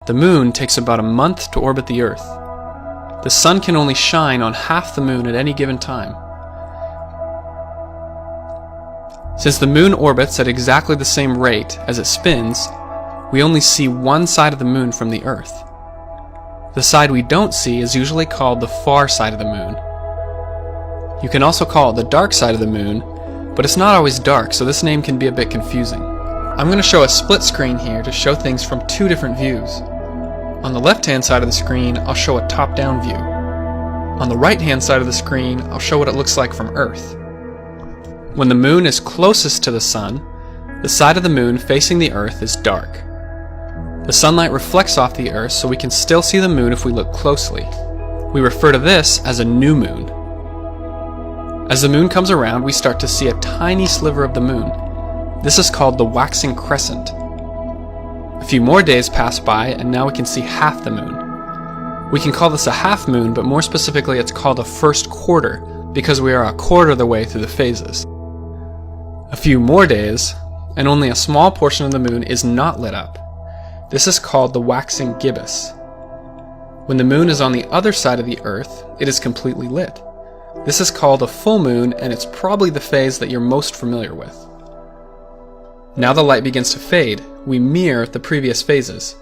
The moon takes about a month to orbit the Earth. The sun can only shine on half the moon at any given time. Since the moon orbits at exactly the same rate as it spins, we only see one side of the moon from the Earth. The side we don't see is usually called the far side of the moon. You can also call it the dark side of the moon, but it's not always dark, so this name can be a bit confusing. I'm going to show a split screen here to show things from two different views. On the left-hand side of the screen, I'll show a top-down view. On the right-hand side of the screen, I'll show what it looks like from Earth. When the moon is closest to the sun, the side of the moon facing the Earth is dark. The sunlight reflects off the Earth, so we can still see the moon if we look closely. We refer to this as a new moon. As the moon comes around, we start to see a tiny sliver of the moon. This is called the waxing crescent. A few more days pass by, and now we can see half the moon. We can call this a half moon, but more specifically it's called a first quarter, because we are a quarter of the way through the phases. A few more days, and only a small portion of the moon is not lit up. This is called the waxing gibbous. When the moon is on the other side of the Earth, it is completely lit. This is called a full moon, and it's probably the phase that you're most familiar with. Now the light begins to fade. We mirror the previous phases.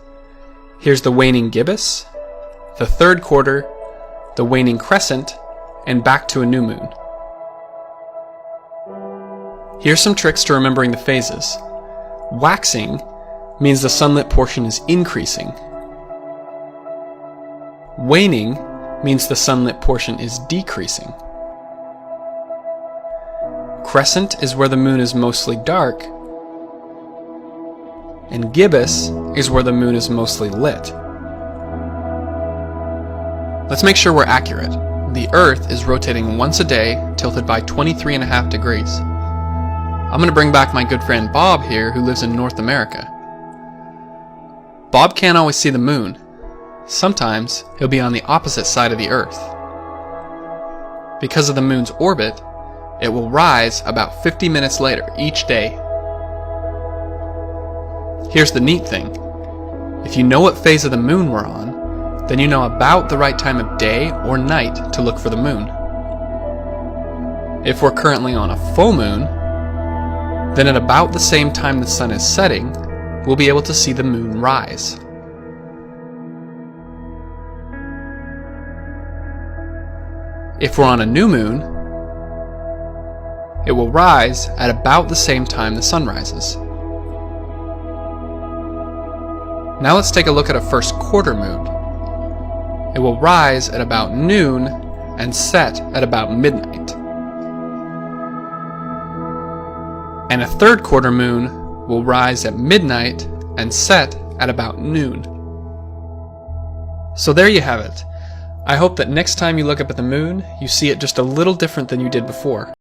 Here's the waning gibbous, the third quarter, the waning crescent, and back to a new moon. Here's some tricks to remembering the phases. Waxing means the sunlit portion is increasing. Waning means the sunlit portion is decreasing. Crescent is where the moon is mostly dark, and gibbous is where the moon is mostly lit. Let's make sure we're accurate. The Earth is rotating once a day, tilted by 23.5 degrees. I'm going to bring back my good friend Bob here, who lives in North America. Bob can't always see the moon. Sometimes he'll be on the opposite side of the Earth. Because of the moon's orbit, it will rise about 50 minutes later each day. Here's the neat thing. If you know what phase of the moon we're on, then you know about the right time of day or night to look for the moon. If we're currently on a full moon, then at about the same time the sun is setting, we'll be able to see the moon rise. If we're on a new moon, it will rise at about the same time the sun rises. Now let's take a look at a first quarter moon. It will rise at about noon and set at about midnight. And a third quarter moon will rise at midnight and set at about noon. So there you have it. I hope that next time you look up at the moon, you see it just a little different than you did before.